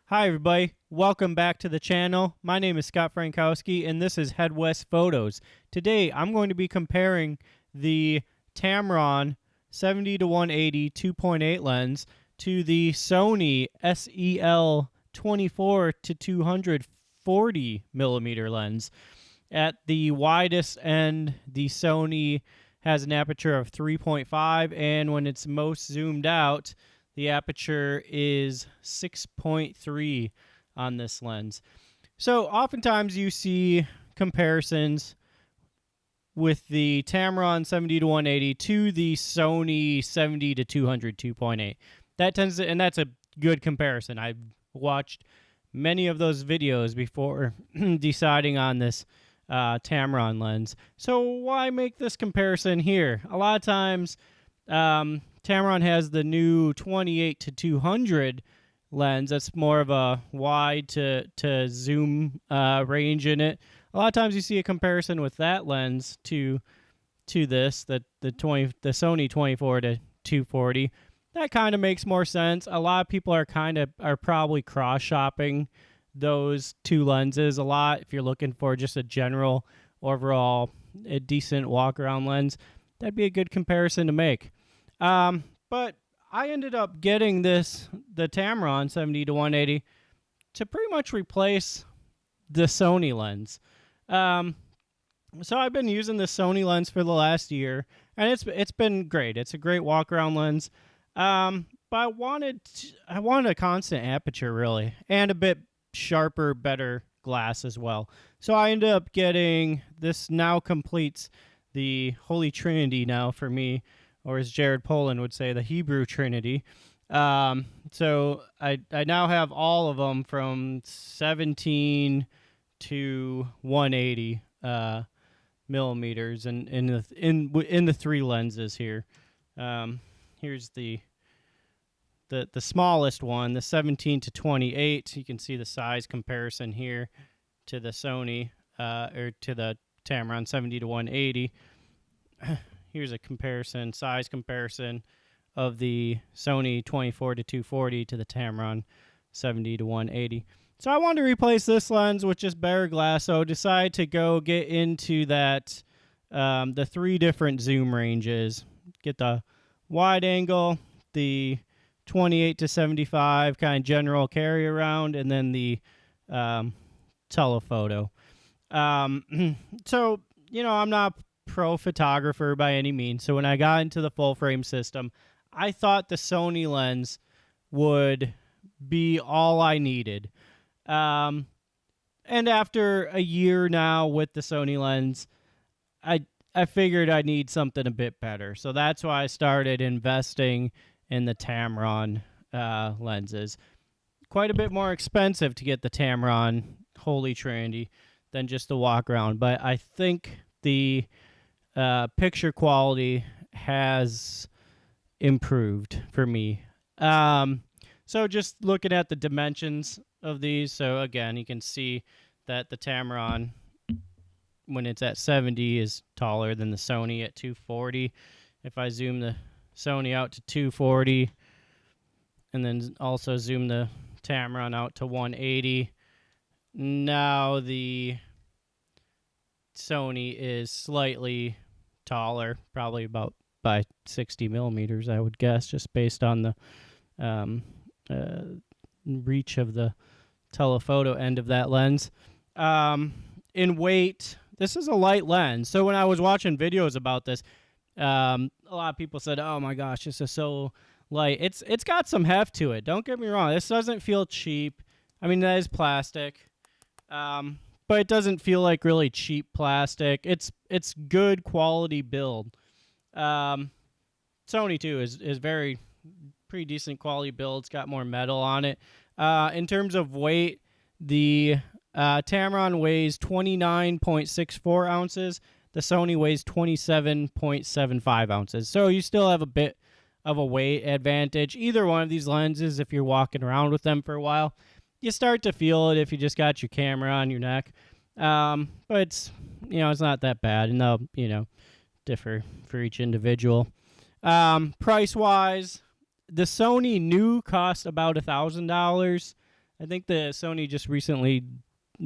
Hi everybody, welcome back to the channel. My name is Scott Frankowski and this is Head West Photos. Today I'm going to be comparing the Tamron 70 to 180 2.8 lens to the Sony SEL 24 to 240 millimeter lens. At the widest end, the Sony has an aperture of 3.5, and when it's most zoomed out, the aperture is 6.3 on this lens. So oftentimes you see comparisons with the Tamron 70 to 180 to the Sony 70 to 200 2.8. That tends to, and that's a good comparison. I've watched many of those videos before deciding on this Tamron lens. So why make this comparison here? A lot of times, Tamron has the new 28 to 200 lens. That's more of a wide to zoom range in it. A lot of times you see a comparison with that lens to this, the Sony 24 to 240. That kind of makes more sense. A lot of people are probably cross shopping those two lenses a lot. If you're looking for just a general overall a decent walk around lens, that'd be a good comparison to make. But I ended up getting the Tamron 70 to 180 to pretty much replace the Sony lens. So I've been using the Sony lens for the last year, and it's been great. It's a great walk around lens. But I wanted a constant aperture really, and a bit sharper, better glass as well. So I ended up getting this. Now completes the Holy Trinity now for me, or as Jared Poland would say, the Hebrew Trinity. So I now have all of them from 17 to 180 millimeters, and in the three lenses here. Here's the smallest one, the 17 to 28. You can see the size comparison here to the Sony or to the Tamron 70 to 180. Here's a comparison, size comparison of the Sony 24 to 240 to the Tamron 70 to 180. So I wanted to replace this lens with just bare glass, so I decided to go get into that, the three different zoom ranges. Get the wide angle, the 28 to 75 kind of general carry around, and then the telephoto. So, I'm not pro photographer by any means. So when I got into the full frame system, I thought the Sony lens would be all I needed. And after a year now with the Sony lens, I figured I need something a bit better. So that's why I started investing in the Tamron lenses. Quite a bit more expensive to get the Tamron Holy Trinity than just the walk around, but I think the picture quality has improved for me. So just looking at the dimensions of these, so again, you can see that the Tamron, when it's at 70, is taller than the Sony at 240. If I zoom the Sony out to 240, and then also zoom the Tamron out to 180, now the Sony is slightly taller, probably about by 60 millimeters, I would guess, just based on the reach of the telephoto end of that lens. In weight, this is a light lens. So when I was watching videos about this, a lot of people said, "Oh my gosh, this is so light." It's got some heft to it. Don't get me wrong. This doesn't feel cheap. I mean, that is plastic. But it doesn't feel like really cheap plastic. It's good quality build. Sony too is very pretty decent quality build. It's got more metal on it. In terms of weight, the Tamron weighs 29.64 ounces. The Sony weighs 27.75 ounces. So you still have a bit of a weight advantage. Either one of these lenses, if you're walking around with them for a while, you start to feel it if you just got your camera on your neck. But it's not that bad, and they'll, differ for each individual. Price-wise, the Sony new cost about $1,000. I think the Sony just recently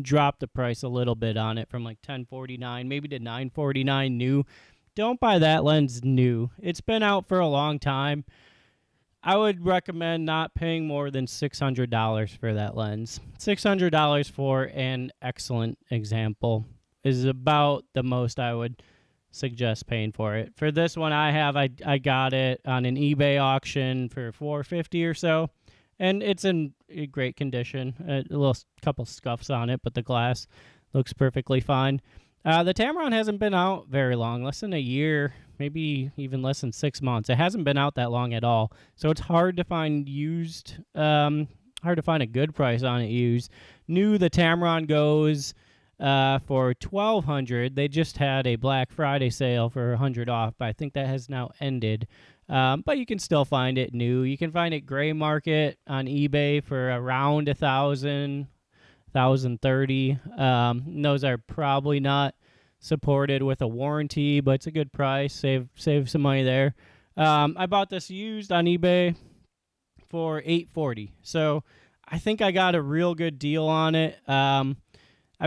dropped the price a little bit on it from like 1049 maybe to 949 new. Don't buy that lens new. It's been out for a long time. I would recommend not paying more than $600 for that lens. $600 for an excellent example is about the most I would suggest paying for it. For this one I got it on an eBay auction for $450 or so, and it's in great condition. A little couple scuffs on it, but the glass looks perfectly fine. The Tamron hasn't been out very long, less than a year, maybe even less than 6 months. It hasn't been out that long at all, so it's hard to find used. Hard to find a good price on it used. New, the Tamron goes for $1,200. They just had a Black Friday sale for $100 off, but I think that has now ended. But you can still find it new. You can find it gray market on eBay for around $1,000. 1030. Those are probably not supported with a warranty, but it's a good price. Save some money there. I bought this used on eBay for $840. So I think I got a real good deal on it. I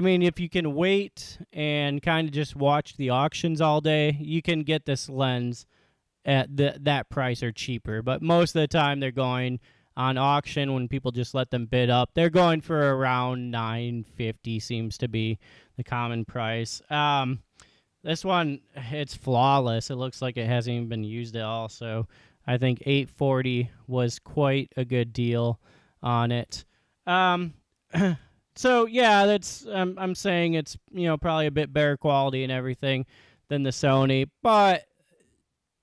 mean, if you can wait and kind of just watch the auctions all day, you can get this lens at that price or cheaper. But most of the time they're going on auction when people just let them bid up. They're going for around $950 seems to be the common price. This one, it's flawless. It looks like it hasn't even been used at all. So I think $840 was quite a good deal on it. So yeah, that's I'm saying it's probably a bit better quality and everything than the Sony, but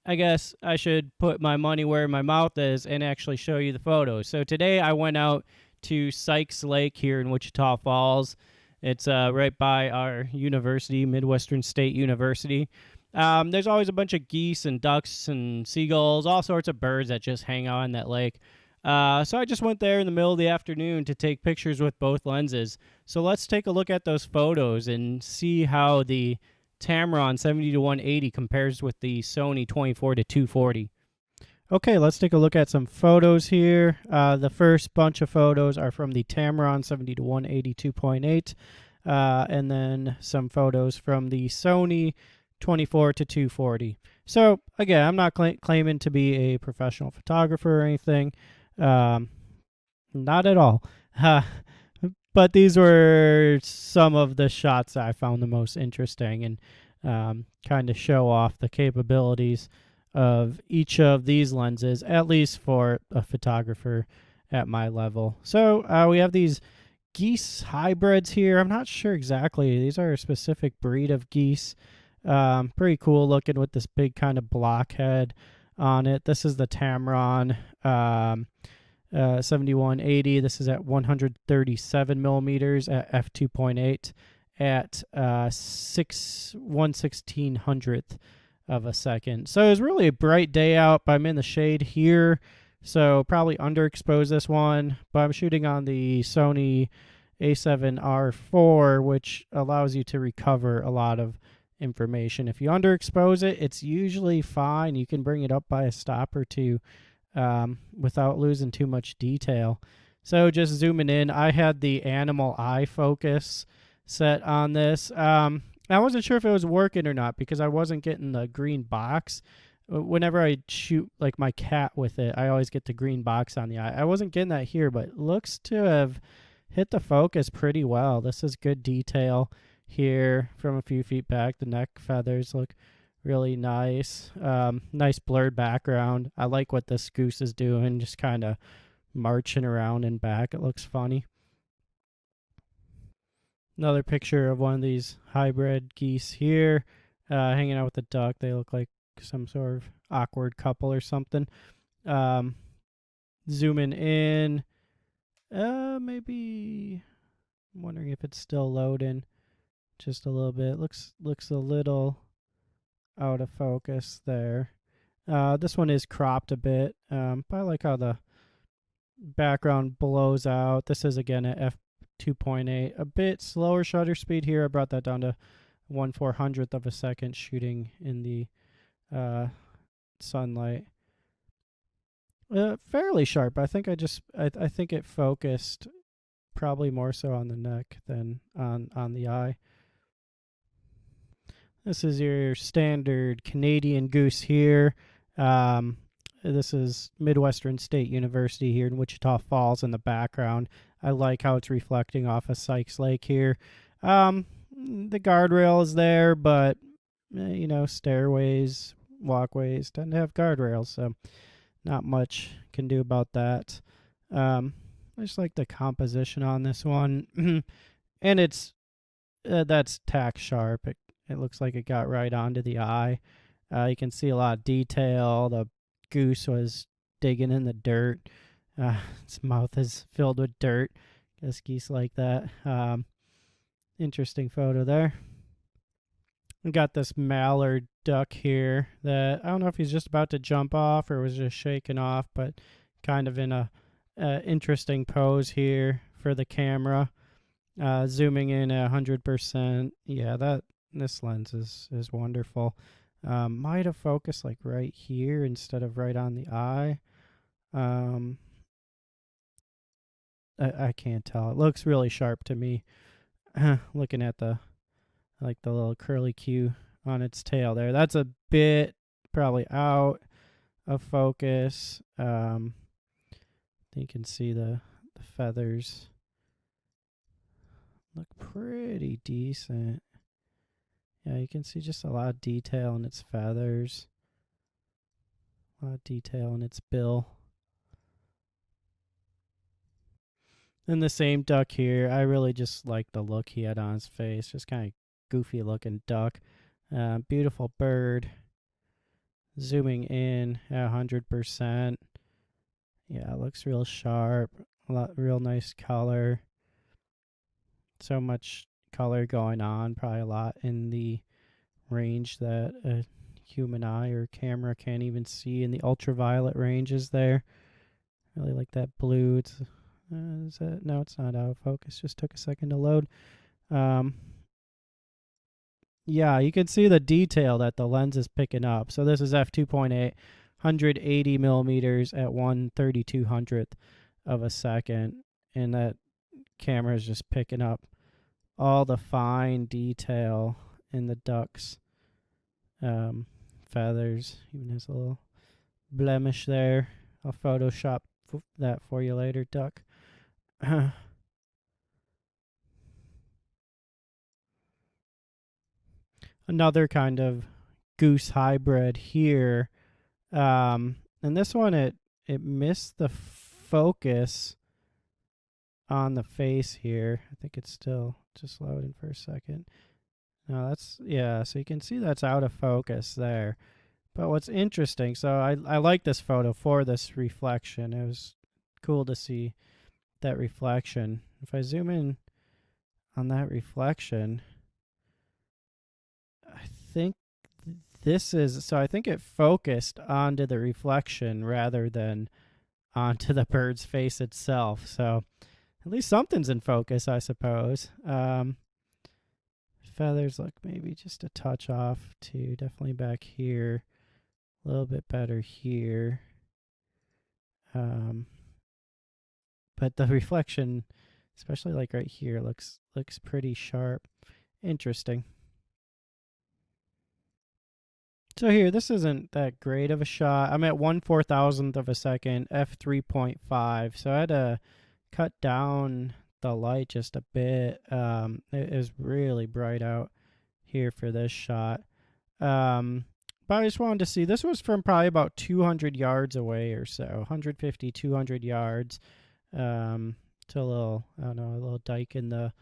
I guess I should put my money where my mouth is and actually show you the photos. So today I went out to Sykes Lake here in Wichita Falls. It's right by our university, Midwestern State University. There's always a bunch of geese and ducks and seagulls, all sorts of birds that just hang out in that lake. So I just went there in the middle of the afternoon to take pictures with both lenses. So let's take a look at those photos and see how the Tamron 70-180 compares with the Sony 24-240. Okay, let's take a look at some photos here. The first bunch of photos are from the Tamron 70-180 2.8, and then some photos from the Sony 24-240. So again, I'm not claiming to be a professional photographer or anything. Not at all. But these were some of the shots I found the most interesting and kind of show off the capabilities of each of these lenses, at least for a photographer at my level. So we have these geese hybrids here. I'm not sure exactly. These are a specific breed of geese. Pretty cool looking with this big kind of blockhead on it. This is the Tamron 7180. This is at 137 millimeters at f2.8 at 1/1600th of a second. So it was really a bright day out, but I'm in the shade here, so probably underexpose this one. But I'm shooting on the Sony A7R4, which allows you to recover a lot of information. If you underexpose it, it's usually fine. You can bring it up by a stop or two without losing too much detail. So just zooming in, I had the animal eye focus set on this. I wasn't sure if it was working or not because I wasn't getting the green box. Whenever I shoot like my cat with it, I always get the green box on the eye. I wasn't getting that here, but it looks to have hit the focus pretty well. This is good detail here from a few feet back. The neck feathers look really nice. Nice blurred background. I like what this goose is doing, just kind of marching around and back. It looks funny. Another picture of one of these hybrid geese here, hanging out with the duck. They look like some sort of awkward couple or something. Zooming in, maybe I'm wondering if it's still loading just a little bit. Looks a little out of focus there. This one is cropped a bit, but I like how the background blows out. This is again at f2.8, a bit slower shutter speed here. I brought that down to 1/400th of a second shooting in the sunlight. Fairly sharp. I think I think it focused probably more so on the neck than on the eye. This is your standard Canadian goose here. This is Midwestern State University here in Wichita Falls in the background. I like how it's reflecting off of Sykes Lake here. The guardrail is there, but stairways, walkways tend to have guardrails, so not much can do about that. I just like the composition on this one, and it's that's tack sharp. It looks like it got right onto the eye. You can see a lot of detail. The goose was digging in the dirt. Its mouth is filled with dirt. Guess geese like that. Interesting photo there. We got this mallard duck here that I don't know if he's just about to jump off or was just shaking off, but kind of in a interesting pose here for the camera. Zooming in at 100%. Yeah, this lens is wonderful. Might have focused like right here instead of right on the eye. I can't tell. It looks really sharp to me. Looking at the little curly Q on its tail there. That's a bit probably out of focus. You can see the feathers look pretty decent. Yeah, you can see just a lot of detail in its feathers. A lot of detail in its bill. And the same duck here. I really just like the look he had on his face. Just kind of goofy looking duck. Beautiful bird. Zooming in at 100%. Yeah, it looks real sharp. Real nice color. So much color going on. Probably a lot in the range that a human eye or camera can't even see. In the ultraviolet ranges there. Really like that blue. No, it's not out of focus. Just took a second to load. Yeah, you can see the detail that the lens is picking up. So this is f2.8, 180 millimeters at 1/3200th of a second. And that camera is just picking up all the fine detail in the duck's feathers. Even has a little blemish there. I'll Photoshop that for you later, duck. Another kind of goose hybrid here. And this one, it missed the focus on the face here. I think it's still just loading for a second. No, yeah, so you can see that's out of focus there. But what's interesting, so I like this photo for this reflection. It was cool to see that reflection. If I zoom in on that reflection, I think I think it focused onto the reflection rather than onto the bird's face itself. So at least something's in focus, I suppose. Feathers look maybe just a touch off too. Definitely back here. A little bit better here. But the reflection, especially like right here, looks pretty sharp. Interesting. So here, this isn't that great of a shot. I'm at 1/4000th of a second, f3.5. So I had to cut down the light just a bit. It is really bright out here for this shot. But I just wanted to see, this was from probably about 200 yards away or so, 150, 200 yards. To a little, I don't know, a little dike in the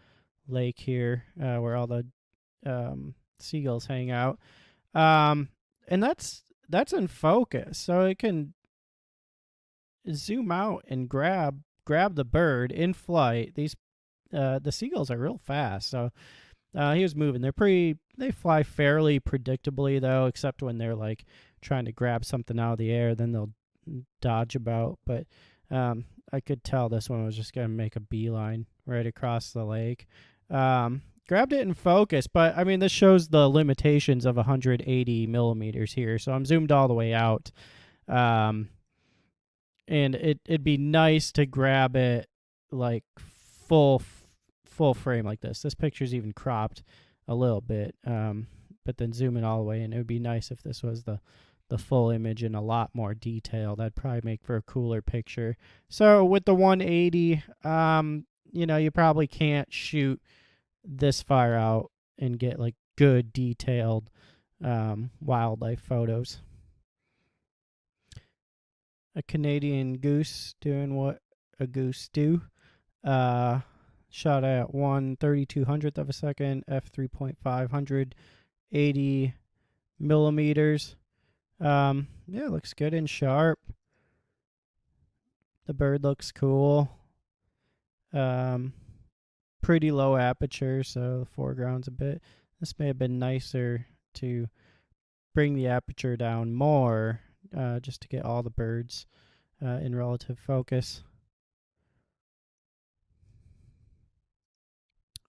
lake here where all the seagulls hang out. And that's in focus, so it can zoom out and grab the bird in flight. The seagulls are real fast, so he was moving. They fly fairly predictably though, except when they're like trying to grab something out of the air, then they'll dodge about. But I could tell this one was just gonna make a beeline right across the lake. Grabbed it in focus, but I mean, this shows the limitations of 180 millimeters here. So I'm zoomed all the way out. And it'd be nice to grab it like full frame like this. This picture's even cropped a little bit, but then zoom it all the way in. It would be nice if this was the full image in a lot more detail. That'd probably make for a cooler picture. So with the 180, you probably can't shoot this far out and get like good detailed wildlife photos. A Canadian goose doing what a goose do. Shot at 1/3200th of a second, f3.5, 80 millimeters. Yeah, it looks good and sharp. The bird looks cool. Pretty low aperture, so the foreground's a bit. This may have been nicer to bring the aperture down more, just to get all the birds in relative focus.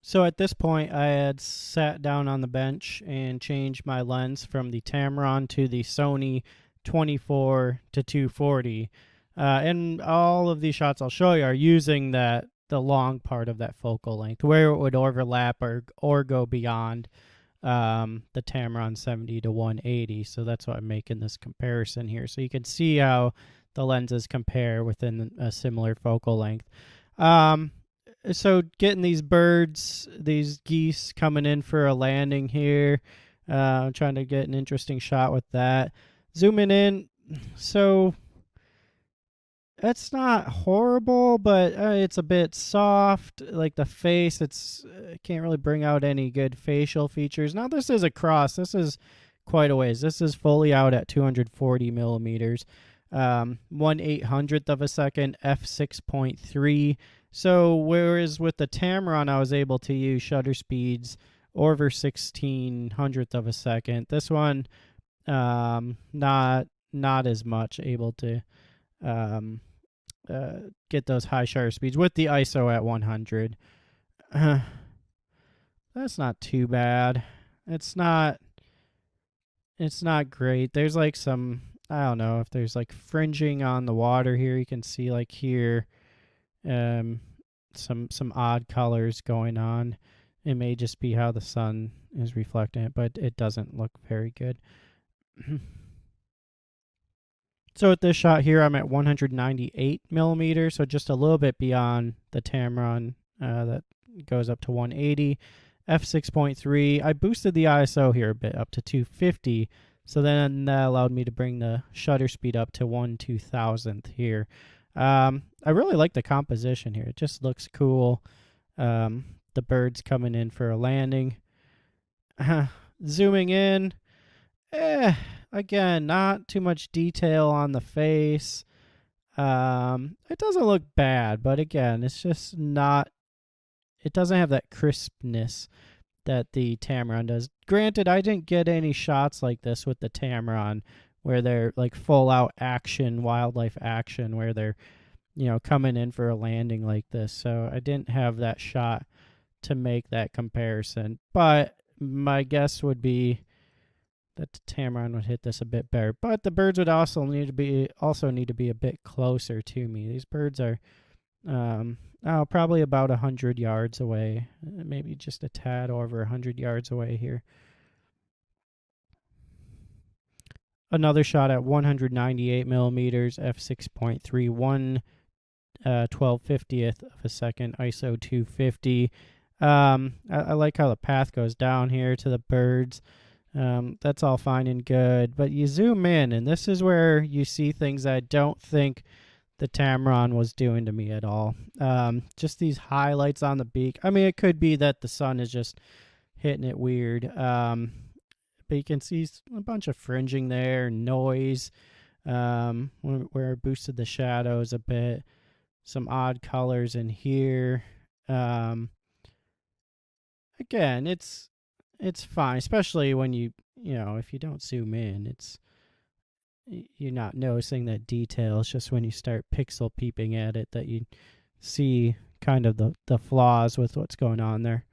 So at this point, I had sat down on the bench and changed my lens from the Tamron to the Sony 24 to 240. And all of these shots I'll show you are using the long part of that focal length, where it would overlap or go beyond the Tamron 70 to 180. So that's why I'm making this comparison here. So you can see how the lenses compare within a similar focal length. So getting these birds, these geese coming in for a landing here, trying to get an interesting shot with that. Zooming in, so it's not horrible, but it's a bit soft. Like the face, can't really bring out any good facial features. Now this is a cross. This is quite a ways. This is fully out at 240 millimeters. 1/800th of a second, f6.3. So whereas with the Tamron, I was able to use shutter speeds over 1600th of a second. This one, not as much able to get those high shutter speeds with the ISO at 100. That's not too bad. It's not great. There's like some, I don't know if there's like fringing on the water here. You can see like here, some odd colors going on. It may just be how the sun is reflecting it, but it doesn't look very good. So with this shot here, I'm at 198 millimeters, so just a little bit beyond the Tamron that goes up to 180. f6.3. I boosted the ISO here a bit up to 250, so then that allowed me to bring the shutter speed up to 1/2000th here. I really like the composition here. It just looks cool. The birds coming in for a landing. Zooming in, again, not too much detail on the face. It doesn't look bad, but again, it's just not, it doesn't have that crispness that the Tamron does. Granted, I didn't get any shots like this with the Tamron where they're like full out action, wildlife action, where they're, coming in for a landing like this. So I didn't have that shot to make that comparison. But my guess would be that the Tamron would hit this a bit better. But the birds would also need to be a bit closer to me. These birds are probably about 100 yards away, maybe just a tad over 100 yards away here. Another shot at 198 millimeters, f6.31, 12/50th of a second, ISO 250. I like how the path goes down here to the birds. That's all fine and good, but you zoom in, and this is where you see things I don't think the Tamron was doing to me at all. Just these highlights on the beak. I mean, it could be that the sun is just hitting it weird. But you can see a bunch of fringing there, noise, where it boosted the shadows a bit. Some odd colors in here. Again, it's fine, especially when if you don't zoom in, you're not noticing that detail. It's just when you start pixel peeping at it that you see kind of the flaws with what's going on there.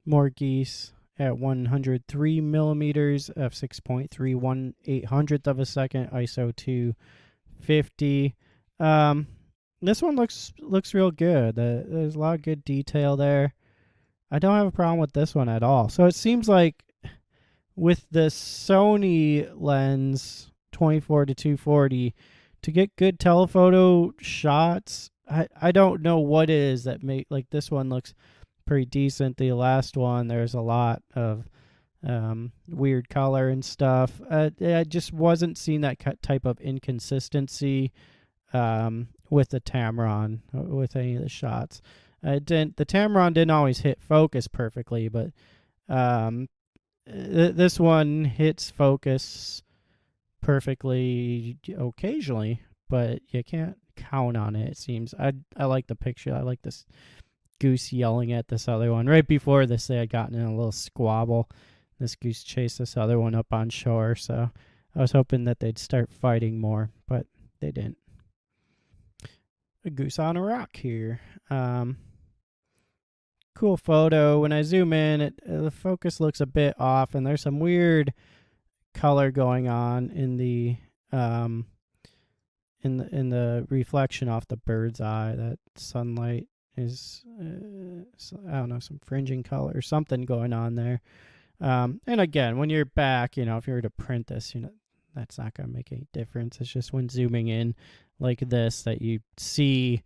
More geese at 103 millimeters, f6.3, 1/800th of a second, ISO 250. This one looks real good. There's a lot of good detail there. I don't have a problem with this one at all. So it seems like with the Sony lens 24 to 240 to get good telephoto shots, I don't know what it is that make like this one looks pretty decent. The last one there's a lot of weird color and stuff. I just wasn't seeing that type of inconsistency with the Tamron with any of the shots. The Tamron didn't always hit focus perfectly, but um, this one hits focus perfectly occasionally, but you can't count on it. It seems. I like the picture. I like this goose yelling at this other one. Right before this, they had gotten in a little squabble. This goose chased this other one up on shore, so I was hoping that they'd start fighting more, but they didn't. A goose on a rock here. Cool photo. When I zoom in, the focus looks a bit off, and there's some weird color going on in the in the reflection off the bird's eye. That sunlight is I don't know, some fringing color or something going on there. And again, when you're back, if you were to print this, that's not going to make any difference. It's just when zooming in like this that you see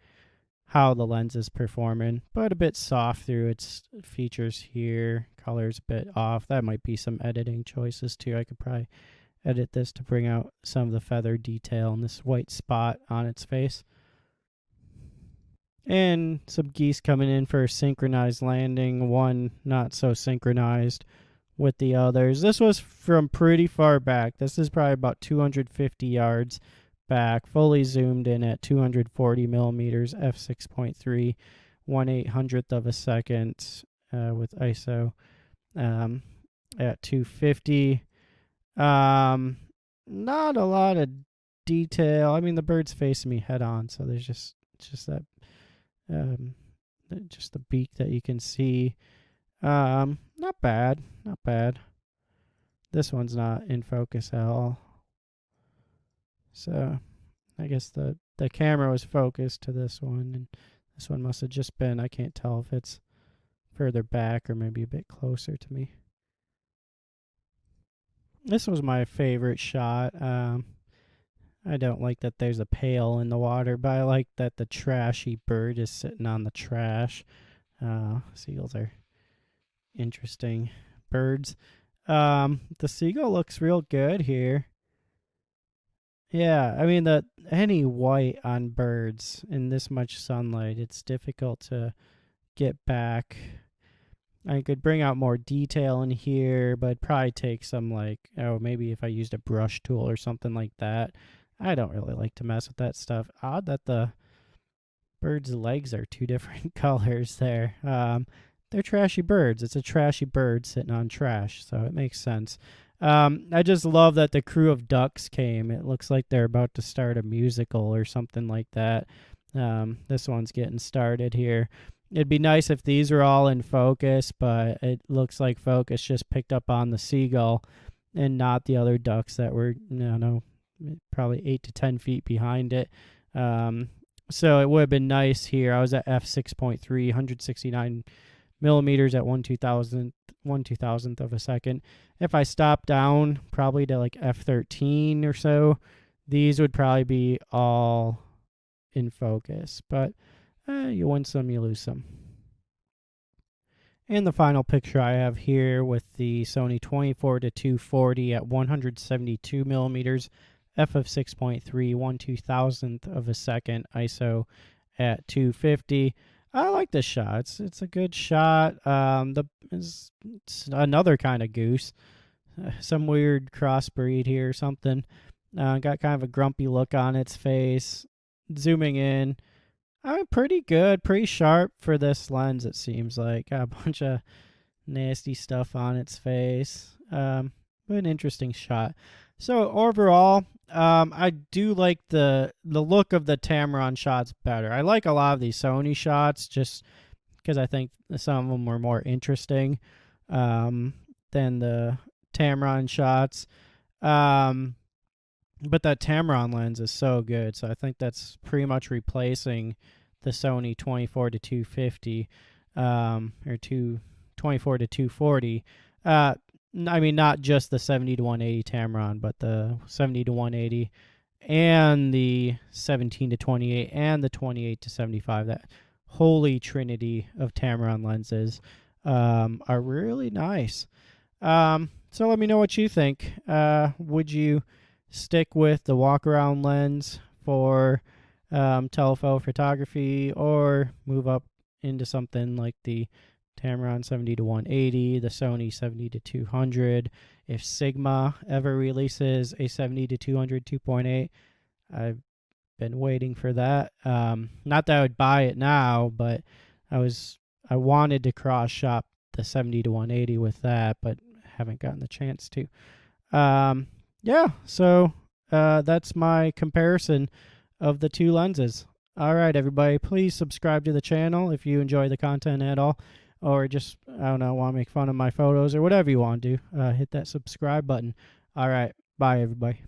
how the lens is performing, but a bit soft through its features here. Color's a bit off. That might be some editing choices too. I could probably edit this to bring out some of the feather detail and this white spot on its face. And some geese coming in for a synchronized landing, one not so synchronized with the others. This was from pretty far back. This is probably about 250 yards back, fully zoomed in at 240 millimeters, f6.3, 1/800th of a second with ISO at 250. Not a lot of detail. I mean, the bird's facing me head on, so there's just that just the beak that you can see. Not bad, not bad. This one's not in focus at all. So I guess the camera was focused to this one, and this one must have just been, I can't tell if it's further back or maybe a bit closer to me. This was my favorite shot. I don't like that there's a pail in the water, but I like that the trashy bird is sitting on the trash. Seagulls are interesting birds. The seagull looks real good here. Yeah, I mean any white on birds in this much sunlight, it's difficult to get back. I could bring out more detail in here, but it'd probably take some maybe if I used a brush tool or something like that. I don't really like to mess with that stuff. Odd that the bird's legs are two different colors there. They're trashy birds. It's a trashy bird sitting on trash, so it makes sense. I just love that the crew of ducks came. It looks like they're about to start a musical or something like that. This one's getting started here. It'd be nice if these were all in focus, but it looks like focus just picked up on the seagull and not the other ducks that were, probably 8 to 10 feet behind it. So it would have been nice here. I was at f6.3, 169 millimeters at 1/2000th of a second. If I stop down probably to like f13 or so, these would probably be all in focus. But you win some, you lose some. And the final picture I have here with the Sony 24 to 240 at 172 millimeters, f of 6.3, 1/2000th of a second, ISO at 250. I like this shot. It's a good shot. It's another kind of goose, some weird crossbreed here or something. Got kind of a grumpy look on its face. Zooming in, pretty good, pretty sharp for this lens. It seems like got a bunch of nasty stuff on its face. But an interesting shot. So overall, I do like the look of the Tamron shots better. I like a lot of these Sony shots just because I think some of them were more interesting than the Tamron shots. But that Tamron lens is so good, so I think that's pretty much replacing the Sony 24 to 250, or 24 to 240. I mean, not just the 70 to 180 Tamron, but the 70 to 180 and the 17 to 28 and the 28 to 75. That holy trinity of Tamron lenses are really nice. So let me know what you think. Would you stick with the walk around lens for telephoto photography, or move up into something like the Tamron 70 to 180, the Sony 70 to 200? If Sigma ever releases a 70 to 200 2.8, I've been waiting for that. Not that I would buy it now, but I wanted to cross shop the 70 to 180 with that, but haven't gotten the chance to. Yeah, so that's my comparison of the two lenses. All right, everybody, please subscribe to the channel if you enjoy the content at all, or just, I don't know, want to make fun of my photos or whatever you want to do. Hit that subscribe button. All right, bye, everybody.